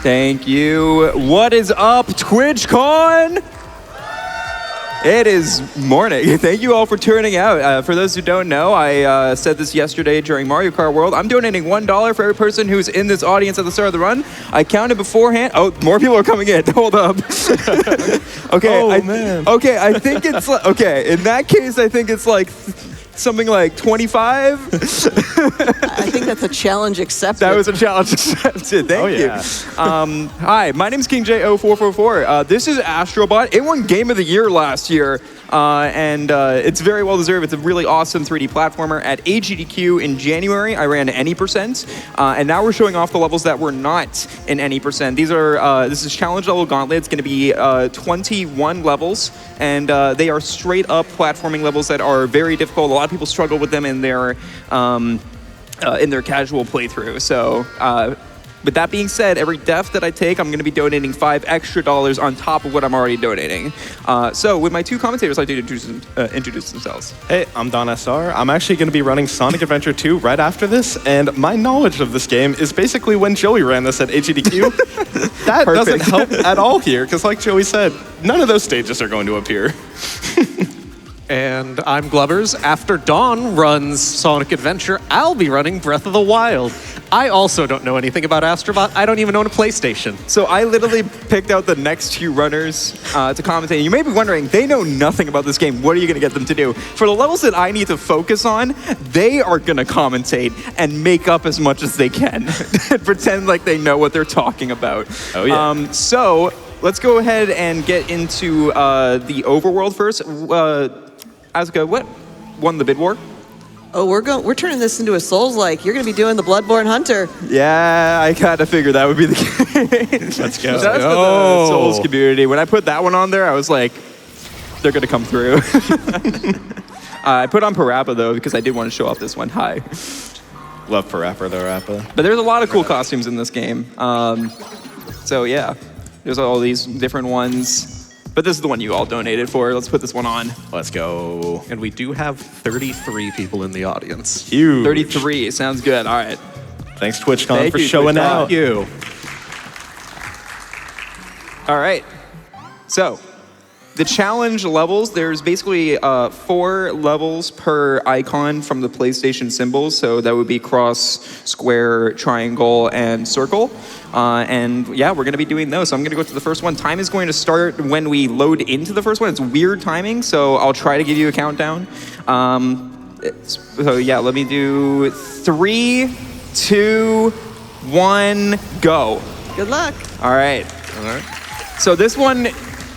Thank you. What is up, TwitchCon? It is morning. Thank you all for turning out. For those who don't know, I said this yesterday during Mario Kart World. I'm donating $1 for every person who's in this audience at the start of the run. I counted beforehand. Oh, more people are coming in. Hold up. Okay. Oh, man. Okay, I think it's like, okay, in that case, I think it's like something like 25. I think that's a challenge accepted. That was a challenge accepted. Thank you. Hi, my name is KingJO444. This is Astrobot. It won Game of the Year last year, and it's very well deserved. It's a really awesome 3D platformer. At AGDQ in January, I ran any percent, and now we're showing off the levels that were not in any percent. These are this is challenge level gauntlet. It's going to be 21 levels, and they are straight up platforming levels that are very difficult. A lot of people struggle with them in their casual playthrough. So, with that being said, every death that I take, I'm going to be donating $5 extra on top of what I'm already donating. So, with my two commentators, I'd like to introduce themselves. Hey, I'm DawnSR. I'm actually going to be running Sonic Adventure 2 right after this, and my knowledge of this game is basically when Joey ran this at AGDQ. That doesn't help at all here, because like Joey said, none of those stages are going to appear. And I'm Glubbers. After Dawn runs Sonic Adventure, I'll be running Breath of the Wild. I also don't know anything about Astrobot. I don't even own a PlayStation. So I literally picked out the next two runners to commentate. You may be wondering, they know nothing about this game. What are you going to get them to do? For the levels that I need to focus on, they are going to commentate and make up as much as they can and pretend like they know what they're talking about. Oh, yeah. So let's go ahead and get into the overworld first. Asuka, what won the bid war? Oh, we're turning this into a Souls-like. You're going to be doing the Bloodborne Hunter. Yeah, I kind of figured that would be the case. Let's go. That's for the Souls community. When I put that one on there, I was like, they're going to come through. I put on Parappa, though, because I did want to show off this one. Hi. Love Parappa, though, Rappa. But there's a lot of cool costumes in this game. So, yeah, there's all these different ones. But this is the one you all donated for. Let's put this one on. Let's go. And we do have 33 people in the audience. Huge. 33. Sounds good. All right. Thanks, TwitchCon, for showing out. Thank you. All right. So, the challenge levels, there's basically 4 levels per icon from the PlayStation symbols. So that would be cross, square, triangle, and circle. And yeah, we're going to be doing those. So I'm going to go to the first one. Time is going to start when we load into the first one. It's weird timing, so I'll try to give you a countdown. So yeah, let me do 3, 2, 1, go. Good luck. All right. So this one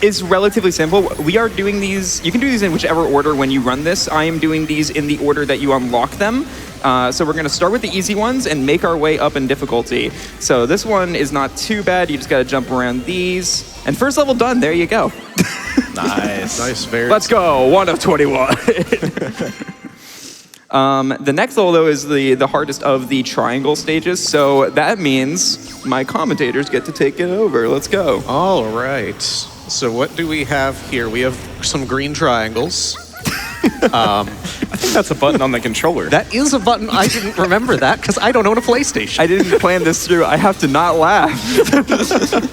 is relatively simple. We are doing these, you can do these in whichever order when you run this. I am doing these in the order that you unlock them. So we're going to start with the easy ones and make our way up in difficulty. So this one is not too bad. You just got to jump around these. And first level done. There you go. Nice. Nice, very Let's go. 1 of 21. The next level, though, is the hardest of the triangle stages. So that means my commentators get to take it over. Let's go. All right. So what do we have here? We have some green triangles. I think that's a button on the controller. That is a button. I didn't remember that because I don't own a PlayStation. I didn't plan this through. I have to not laugh.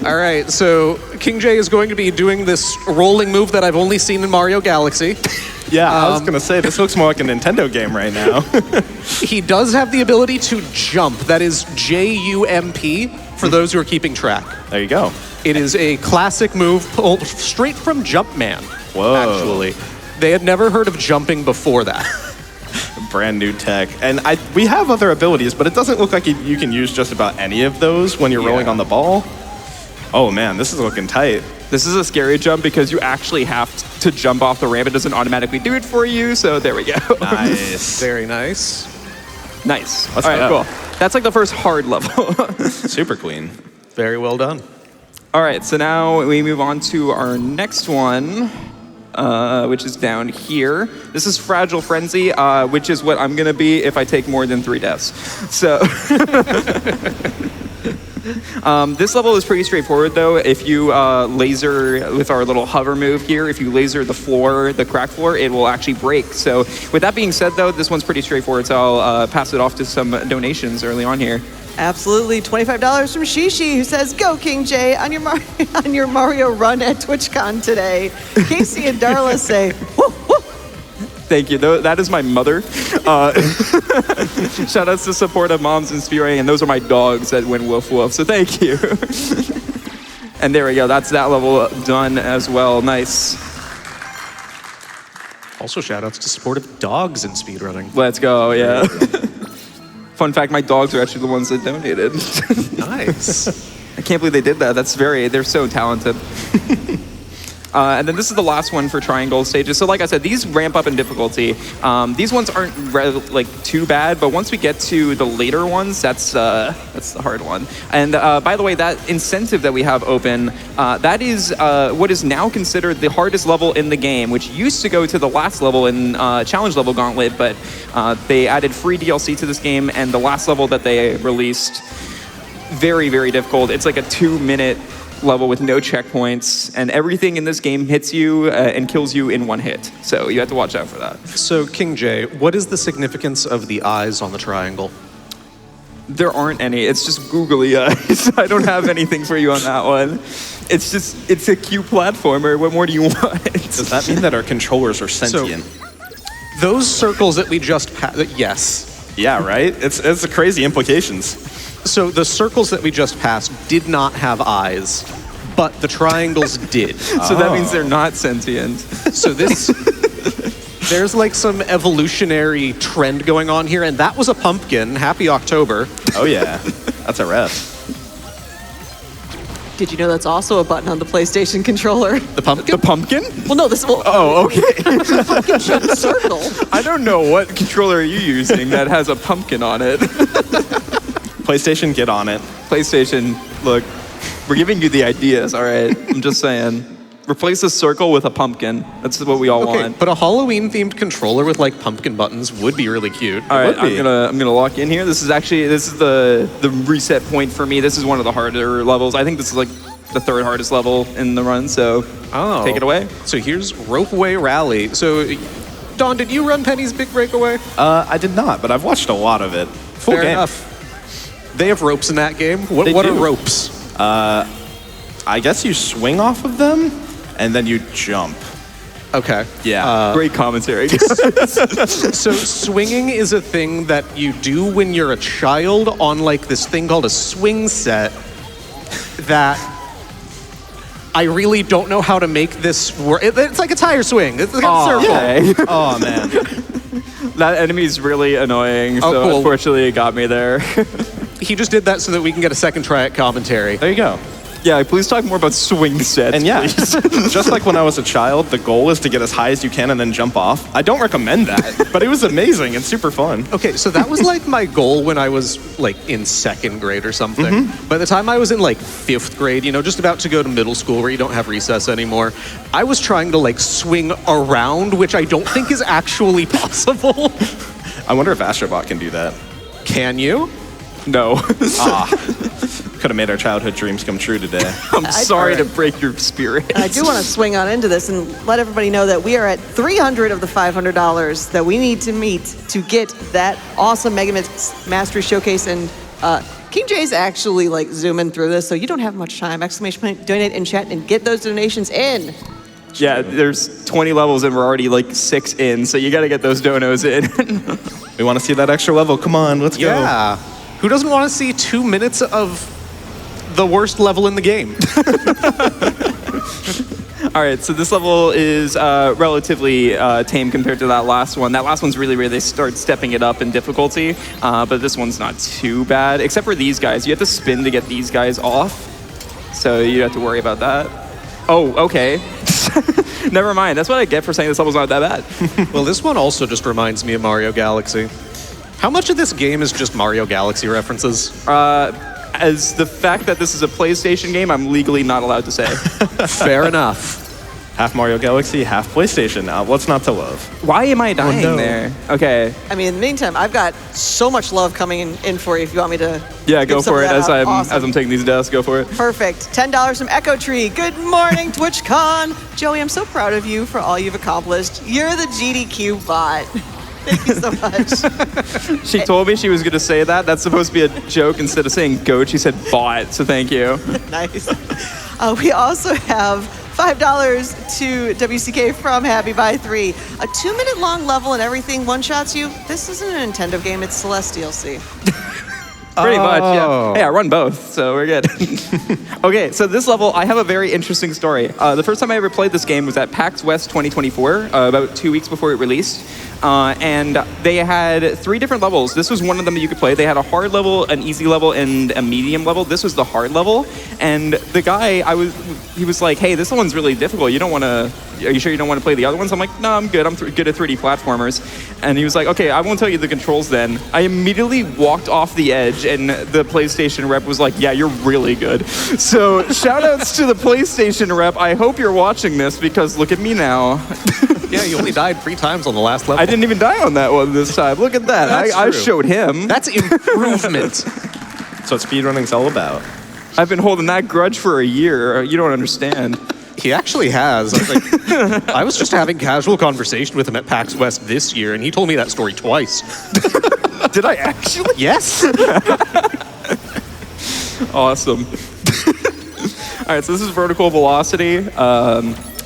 All right, so King J is going to be doing this rolling move that I've only seen in Mario Galaxy. Yeah, I was going to say, this looks more like a Nintendo game right now. He does have the ability to jump. That is J-U-M-P for those who are keeping track. There you go. It is a classic move pulled straight from Jumpman, Whoa. actually. They had never heard of jumping before that. Brand new tech. And we have other abilities, but it doesn't look like you can use just about any of those when you're rolling on the ball. Oh man, this is looking tight. This is a scary jump because you actually have to jump off the ramp. It doesn't automatically do it for you, so there we go. Nice. Very nice. Nice. Let's All right, go. cool. That's like the first hard level. Super clean. Very well done. All right, so now we move on to our next one, which is down here. This is Fragile Frenzy, which is what I'm going to be if I take more than 3 deaths. So this level is pretty straightforward, though. If you laser with our little hover move here, if you laser the floor, the crack floor, it will actually break. So with that being said, though, this one's pretty straightforward, so I'll pass it off to some donations early on here. Absolutely. $25 from Shishi, who says, "Go King J on your on your Mario run at TwitchCon today." Casey and Darla say, "Woo, woo." Thank you. That is my mother. Shout outs to supportive moms and Spearing, and those are my dogs that went woof woof. So thank you. And there we go. That's that level done as well. Nice. Also, shout outs to supportive dogs in speedrunning. Let's go. Yeah. Fun fact: my dogs are actually the ones that donated. Nice. I can't believe they did that. They're so talented. And then this is the last one for triangle stages. So like I said, these ramp up in difficulty. These ones aren't too bad, but once we get to the later ones, that's the hard one. And by the way, that incentive that we have open, that is what is now considered the hardest level in the game, which used to go to the last level in Challenge Level Gauntlet, but they added free DLC to this game, and the last level that they released, very, very difficult. It's like a 2-minute level with no checkpoints, and everything in this game hits you and kills you in one hit. So you have to watch out for that. So, King J, what is the significance of the eyes on the triangle? There aren't any. It's just googly eyes. I don't have anything for you on that one. It's a cute platformer. What more do you want? Does that mean that our controllers are sentient? So, those circles that we just passed, yes. Yeah, right? It's the crazy implications. So the circles that we just passed did not have eyes, but the triangles did. So that means they're not sentient. So there's like some evolutionary trend going on here, and that was a pumpkin. Happy October. Oh yeah, that's a ref. Did you know that's also a button on the PlayStation controller? The pumpkin? The pumpkin? Well, no, this will. Oh, okay. Pumpkin shaped circle. I don't know what controller are you using that has a pumpkin on it. PlayStation, get on it. PlayStation, look, we're giving you the ideas, all right? I'm just saying. Replace a circle with a pumpkin. That's what we all want. But a Halloween-themed controller with like pumpkin buttons would be really cute. All right, I'm gonna lock in here. This is the reset point for me. This is one of the harder levels. I think this is like the third hardest level in the run. So take it away. So here's Ropeway Rally. So, Dawn, did you run Penny's Big Breakaway? I did not, but I've watched a lot of it. Full Fair game. enough. They have ropes in that game. What They are do. ropes? I guess you swing off of them, and then you jump. Okay. Yeah. Great commentary. So swinging is a thing that you do when you're a child on like this thing called a swing set that I really don't know how to make this work. It's like a tire swing. It's like a circle. Okay. Oh man. That enemy's really annoying, Oh, so cool. unfortunately it got me there. He just did that so that we can get a second try at commentary. There you go. Yeah, please talk more about swing sets, And yeah, please. just like when I was a child, the goal is to get as high as you can and then jump off. I don't recommend that, but it was amazing and super fun. Okay, so that was like my goal when I was like in second grade or something. By the time I was in like 5th grade, you know, just about to go to middle school where you don't have recess anymore, I was trying to like swing around, which I don't think is actually possible. I wonder if Astrobot can do that. Can you? No. Could have made our childhood dreams come true today. I'm sorry to break your spirit. I do want to swing on into this and let everybody know that we are at $300 of the $500 that we need to meet to get that awesome Mega Mix Mastery Showcase. And King J's actually like zooming through this, so you don't have much time. Exclamation point, donate in chat and get those donations in. Yeah, there's 20 levels and we're already like 6 in, so you gotta get those donos in. We want to see that extra level. Come on, let's go. Yeah. Who doesn't want to see 2 minutes of the worst level in the game? All right, so this level is relatively tame compared to that last one. That last one's really where they start stepping it up in difficulty, but this one's not too bad, except for these guys. You have to spin to get these guys off, so you have to worry about that. Oh, okay. Never mind. That's what I get for saying this level's not that bad. Well, this one also just reminds me of Mario Galaxy. How much of this game is just Mario Galaxy references? As the fact that this is a PlayStation game, I'm legally not allowed to say. Fair enough. Half Mario Galaxy, half PlayStation. What's not to love? Why am I dying no. there? Okay. I mean, in the meantime, I've got so much love coming in for you if you want me to. Yeah, give go some for of it that as out. I'm Awesome. taking these deaths. Go for it. Perfect. $10 from Echo Tree. Good morning, TwitchCon. Joey, I'm so proud of you for all you've accomplished. You're the GDQ bot. Thank you so much. She told me she was going to say that. That's supposed to be a joke. Instead of saying goat, she said bot. So thank you. Nice. We also have $5 to WCK from Happy Buy 3. A 2-minute long level and everything one-shots you. This isn't a Nintendo game, it's Celeste DLC. Pretty much, yeah. Hey, I run both, so we're good. Okay, so this level, I have a very interesting story. The first time I ever played this game was at PAX West 2024, about 2 weeks before it released. And they had 3 different levels. This was one of them that you could play. They had a hard level, an easy level, and a medium level. This was the hard level. And the guy, he was like, hey, this one's really difficult. Are you sure you don't want to play the other ones? I'm like, no, I'm good. I'm good at 3D platformers. And he was like, okay, I won't tell you the controls then. I immediately walked off the edge, and the PlayStation rep was like, yeah, you're really good. So shout outs to the PlayStation rep. I hope you're watching this, because look at me now. Yeah, you only died 3 times on the last level. I didn't even die on that one this time. Look at that. I showed him. That's improvement. That's what speedrunning's all about. I've been holding that grudge for a year. You don't understand. He actually has. I was just having casual conversation with him at PAX West this year, and he told me that story twice. Did I actually? Yes. Awesome. All right, so this is vertical velocity.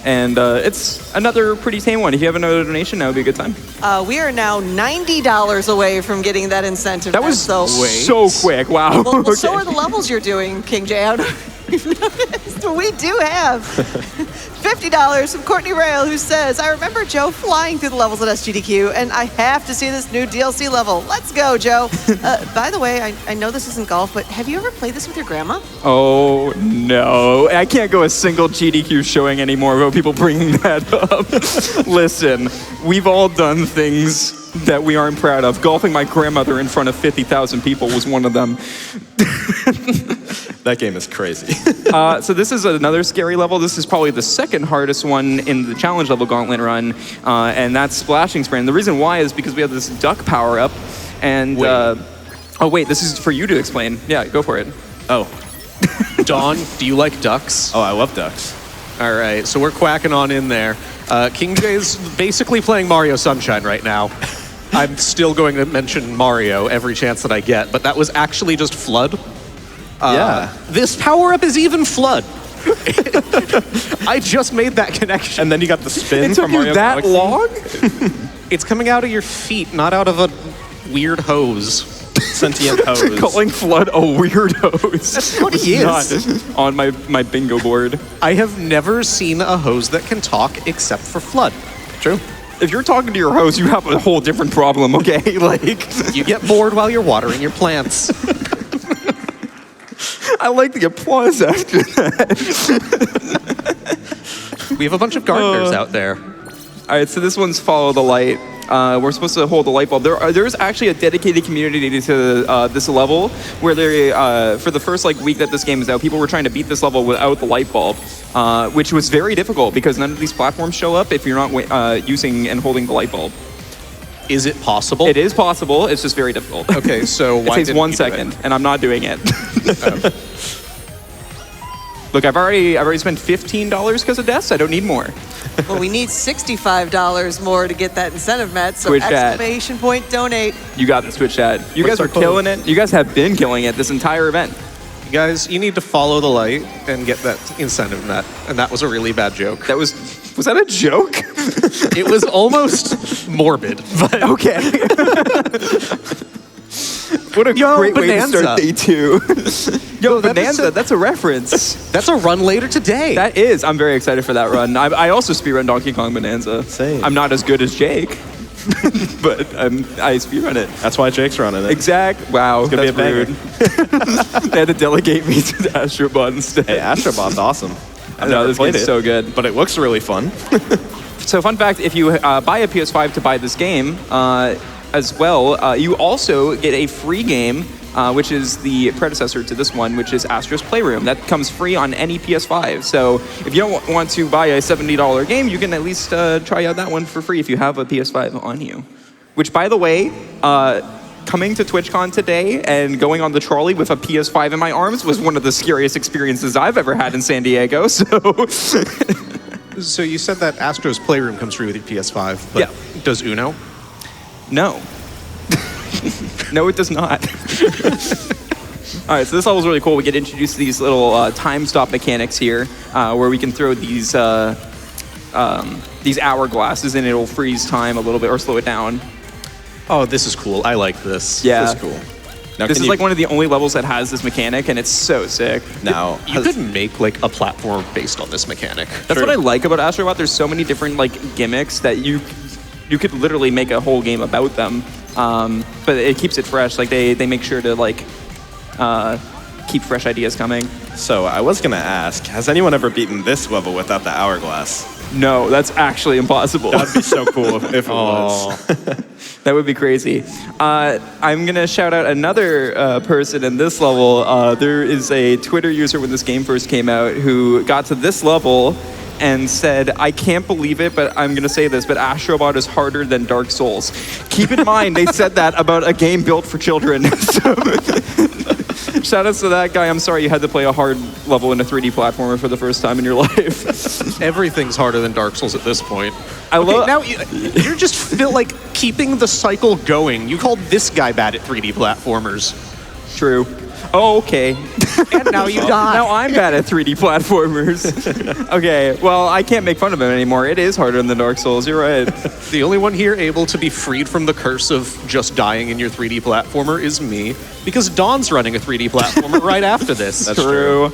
And it's another pretty tame one. If you have another donation, that would be a good time. We are now $90 away from getting that incentive. That was so quick. Wow. Well, Okay. so are the levels you're doing, King J. I don't know if you've noticed, but we do have $50 from Courtney Rail, who says, I remember Joe flying through the levels at SGDQ, and I have to see this new DLC level. Let's go, Joe. By the way, I know this isn't golf, but have you ever played this with your grandma? Oh, no. I can't go a single GDQ showing anymore without people bringing that up. Listen, we've all done things that we aren't proud of. Golfing my grandmother in front of 50,000 people was one of them. That game is crazy. So this is another scary level. This is probably the second hardest one in the challenge level gauntlet run, and that's Splashing Spray. And the reason why is because we have this duck power-up, and... oh, wait, this is for you to explain. Yeah, go for it. Oh. Dawn, do you like ducks? Oh, I love ducks. All right, so we're quacking on in there. King J's basically playing Mario Sunshine right now. I'm still going to mention Mario every chance that I get, but that was actually just Flood. Yeah. This power-up is even Flood. I just made that connection. And then you got the spin It took from you Mario that Galaxy. long? It's coming out of your feet, not out of a weird hose. Sentient hose. Calling Flood a weird hose. That's what he is. Not on my bingo board. I have never seen a hose that can talk except for Flood. True. If you're talking to your hose, you have a whole different problem, okay? Like, You get bored while you're watering your plants. I like the applause after that. We have a bunch of gardeners out there. All right, so this one's Follow the Light. We're supposed to hold the light bulb. There's actually a dedicated community to this level where they, for the first week that this game is out, people were trying to beat this level without the light bulb, which was very difficult because none of these platforms show up if you're not using and holding the light bulb. Is it possible? It is possible. It's just very difficult. Okay, so It why takes didn't 1 you do it? second, and I'm not doing it. Look, I've already spent $15 because of deaths. I don't need more. Well, we need $65 more to get that incentive met, so Twitch chat. exclamation point donate. You got this, Twitch chat. You guys are killing it. You guys have been killing it this entire event. You guys, you need to follow the light and get that incentive met. And that was a really bad joke. Was that a joke? It was almost morbid, but Okay. What a great way to start day 2. Yo, Bonanza, that's a reference. that's a run later today. That is. I'm very excited for that run. I also speedrun Donkey Kong Bonanza. Same. I'm not as good as Jake, but I speedrun it. That's why Jake's running it. Exact. Wow, It's gonna be a banger. They had to delegate me to the Astrobot instead. Hey, Astrobot's awesome. I've No, never this played game's it, so good. but it looks really fun. So fun fact, if you buy a PS5 to buy this game as well, you also get a free game, which is the predecessor to this one, which is Astro's Playroom. That comes free on any PS5. So if you don't want to buy a $70 game, you can at least try out that one for free if you have a PS5 on you. Which, by the way, coming to TwitchCon today and going on the trolley with a PS5 in my arms was one of the scariest experiences I've ever had in San Diego. So you said that Astro's Playroom comes free with your PS5, but Yeah. does Uno? No. No, it does not. All right, so this level is really cool. We get introduced to these little time stop mechanics here, where we can throw these hourglasses and it'll freeze time a little bit or slow it down. Oh, this is cool. I like this. Yeah. This is cool. Now, This is like one of the only levels that has this mechanic, and it's so sick. Now, You could make like a platform based on this mechanic. That's what I like about Astro Bot. There's so many different like gimmicks that you could literally make a whole game about them. But it keeps it fresh. Like they make sure to like keep fresh ideas coming. So I was gonna ask, has anyone ever beaten this level without the hourglass? No, that's actually impossible. That'd be so cool if it was. That would be crazy. I'm gonna shout out another person in this level. There is a Twitter user when this game first came out who got to this level and said, "I can't believe it, but I'm gonna say this, but Astro Bot is harder than Dark Souls." Keep in mind, they said that about a game built for children. Shout outs to that guy. I'm sorry you had to play a hard level in a 3D platformer for the first time in your life. Everything's harder than Dark Souls at this point. I love. Now you're just feel like keeping the cycle going. You called this guy bad at 3D platformers. True. Oh, okay. And now you die. Now I'm bad at 3D platformers. Okay, well, I can't make fun of him anymore. It is harder than Dark Souls. You're right. The only one here able to be freed from the curse of just dying in your 3D platformer is me, because Dawn's running a 3D platformer right after this. That's True.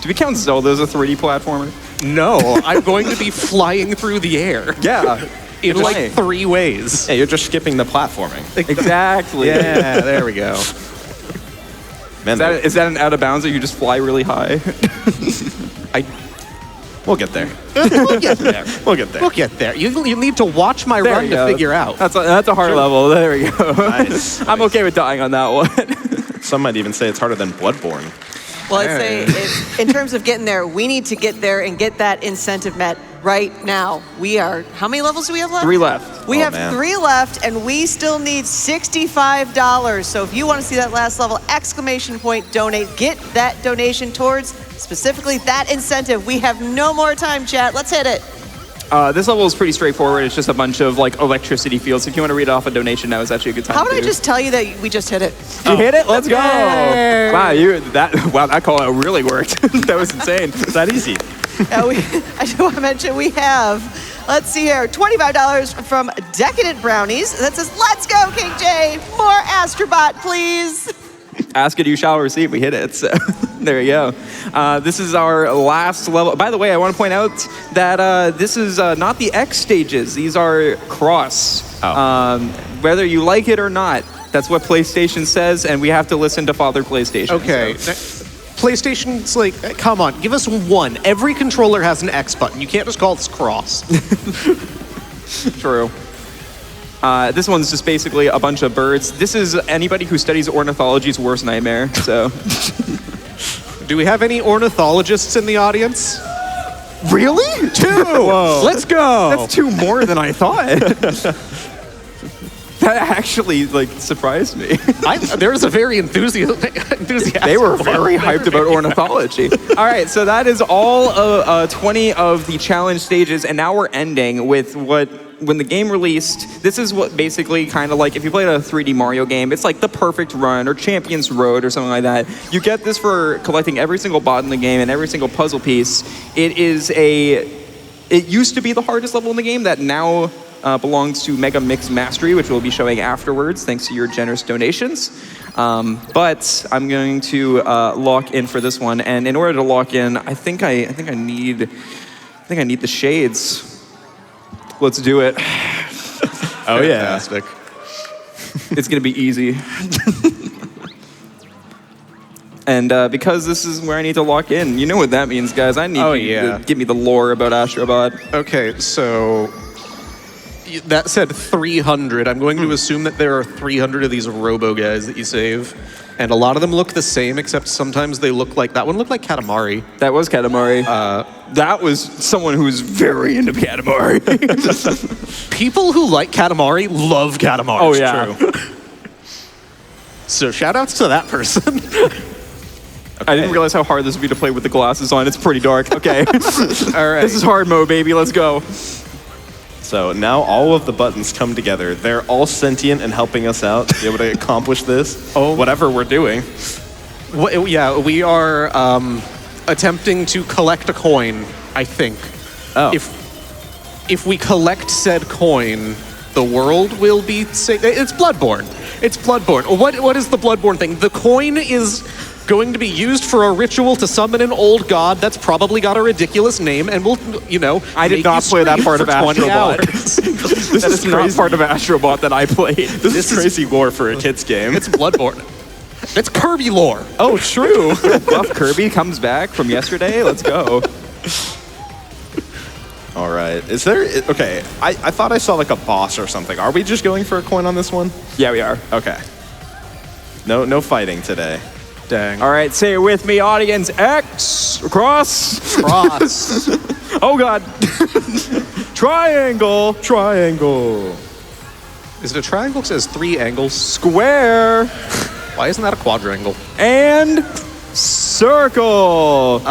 Do we count Zelda as a 3D platformer? No, I'm going to be flying through the air. Yeah. In like Right. 3 ways. Yeah, you're just skipping the platforming. Exactly. Yeah, there we go. Man, Is that an out of bounds that you just fly really high? we'll get there. We'll get there. We'll get there. We'll get there. You need to watch my There run you to go. figure out. That's a hard level. There we go. Nice. I'm okay with dying on that one. Some might even say it's harder than Bloodborne. Well, I'd say in terms of getting there, we need to get there and get that incentive met right now. We are, how many levels do we have left? 3 left. We Oh, have man. 3 left, and we still need $65. So if you want to see that last level, exclamation point donate. Get that donation towards specifically that incentive. We have no more time, chat. Let's hit it. This level is pretty straightforward. It's just a bunch of like electricity fields. If you want to read off a donation, now is actually a good time. How about to I do. just tell you that we just hit it? You hit it? Let's go! Yay. Wow, that call out really worked. That was insane. It's that easy. I do want to mention we have, let's see here, $25 from Decadent Brownies. That says, let's go, King J. More Astrobot, please. Ask it, you shall receive. We hit it. So there you go. This is our last level. By the way, I want to point out that this is not the X stages. These are cross. Oh. Whether you like it or not, that's what PlayStation says, and we have to listen to Father PlayStation. Okay. so. PlayStation's like, come on, give us one. Every controller has an X button. You can't just call this cross. True. This one's just basically a bunch of birds. This is anybody who studies ornithology's worst nightmare. So, Do we have any ornithologists in the audience? really? 2. Whoa. Let's go. That's 2 more than I thought. That actually like surprised me. There was a very enthusiastic. They were very hyped about ornithology. All right, so that is all of 20 of the challenge stages, and now we're ending with when the game released, this is what basically kind of like if you played a 3D Mario game, it's like the perfect run or Champion's Road or something like that. You get this for collecting every single bot in the game and every single puzzle piece. It used to be the hardest level in the game that now belongs to Mega Mix Mastery, which we'll be showing afterwards, thanks to your generous donations. But I'm going to lock in for this one, and in order to lock in, I think I need the shades. Let's do it. Oh, yeah. Fantastic. It's gonna be easy. And because this is where I need to lock in, you know what that means, guys. I need you to give me the lore about Astrobot. Okay, so that said 300. I'm going to assume that there are 300 of these robo guys that you save. And a lot of them look the same, except sometimes they look like, that one looked like Katamari. That was Katamari. That was someone who's very into Katamari. People who like Katamari love Katamari. Oh, yeah. True. So shout outs to that person. I didn't realize how hard this would be to play with the glasses on. It's pretty dark. Okay. All right. This is hard mode, baby. Let's go. So now all of the buttons come together. They're all sentient and helping us out to be able to accomplish this, whatever we're doing. Yeah, we are attempting to collect a coin, I think. Oh. If we collect said coin, the world will be safe. It's Bloodborne. It's Bloodborne. What is the Bloodborne thing? The coin is going to be used for a ritual to summon an old god that's probably got a ridiculous name, and will, I did not play that part of Astrobot. This is not part of Astrobot that I played. This is crazy lore for a kid's game. It's Bloodborne. It's Kirby lore. Oh, true. Buff Kirby comes back from yesterday. Let's go. All right. Is there... Okay. I thought I saw like a boss or something. Are we just going for a coin on this one? Yeah, we are. Okay. No fighting today. Dang. All right, say it with me, audience. X, cross. Oh, God. Triangle. Is it a triangle? It says 3 angles. Square. Why isn't that a quadrangle? And circle.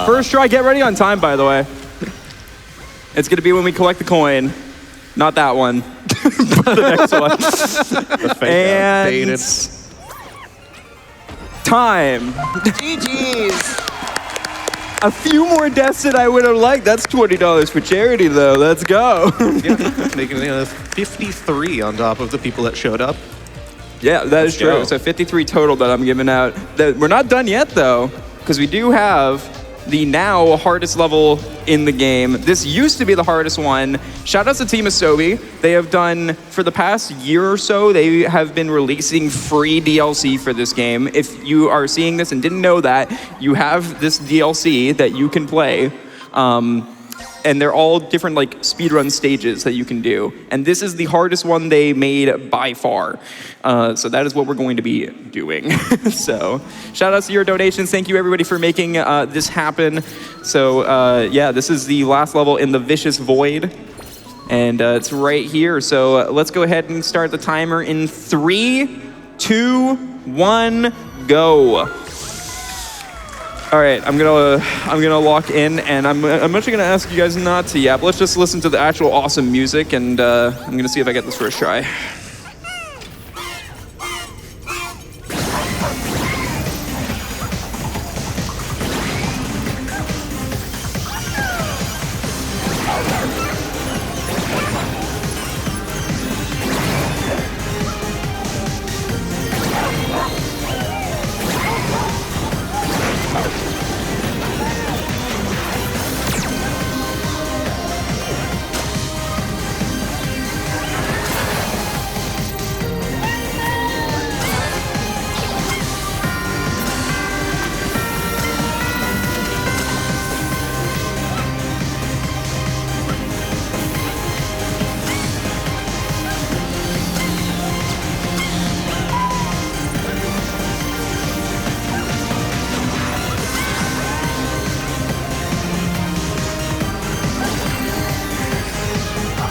First try, get ready on time, by the way. It's going to be when we collect the coin. Not that one. But the next one. The fake And Baited. time. GG's. A few more deaths than I would have liked. That's $20 for charity, though. Let's go. Yeah, making 53 on top of the people that showed up. Yeah, that is true. go. So 53 total that I'm giving out. We're not done yet, though, because we do have the now hardest level in the game. This used to be the hardest one. Shout out to Team Asobi. They have done, for the past year or so, they have been releasing free DLC for this game. If you are seeing this and didn't know that, you have this DLC that you can play. And they're all different like speedrun stages that you can do. And this is the hardest one they made by far. So that is what we're going to be doing. So shout out to your donations. Thank you everybody for making this happen. So yeah, this is the last level in the Vicious Void. And it's right here. So let's go ahead and start the timer in 3, 2, 1, go. All right, I'm gonna lock in, and I'm actually gonna ask you guys not to yap. Let's just listen to the actual awesome music, and I'm gonna see if I get this first try.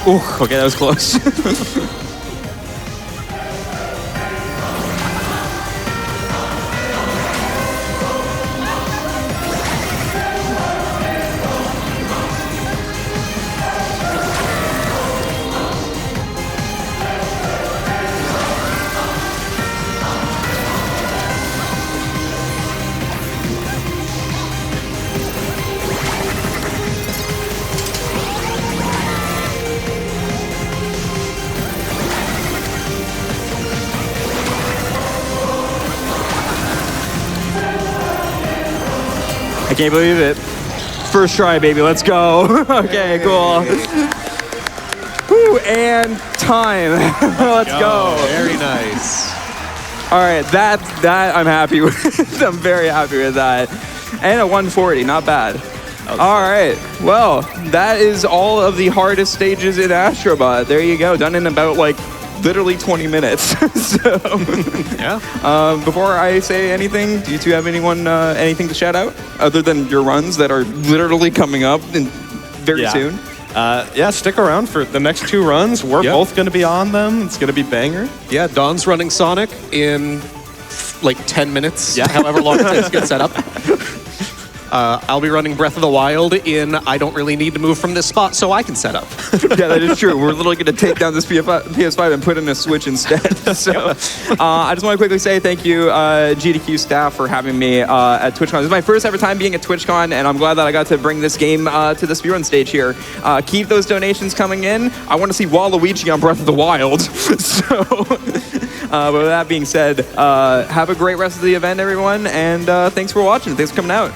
Ooh, okay, that was close. I can't believe it. First try, baby. Let's go. Okay, cool. Woo, and time. Let's go. Very nice. All right, that I'm happy with. I'm very happy with that. And a 140, not bad. All right, well, that is all of the hardest stages in Astrobot. There you go, done in about like literally 20 minutes. So, Yeah. before I say anything, do you two have anything to shout out other than your runs that are literally coming up very soon? Yeah, stick around for the next 2 runs. We're both going to be on them. It's going to be banger. Yeah, Dawn's running Sonic in like 10 minutes. Yeah. However long it takes to get set up. I'll be running Breath of the Wild in I don't really need to move from this spot, so I can set up. Yeah, that is true. We're literally going to take down this PS5 and put in a Switch instead. So I just want to quickly say thank you, GDQ staff, for having me at TwitchCon. This is my first ever time being at TwitchCon, and I'm glad that I got to bring this game to the speedrun stage here. Keep those donations coming in. I want to see Waluigi on Breath of the Wild. So, but with that being said, have a great rest of the event, everyone, and thanks for watching. Thanks for coming out.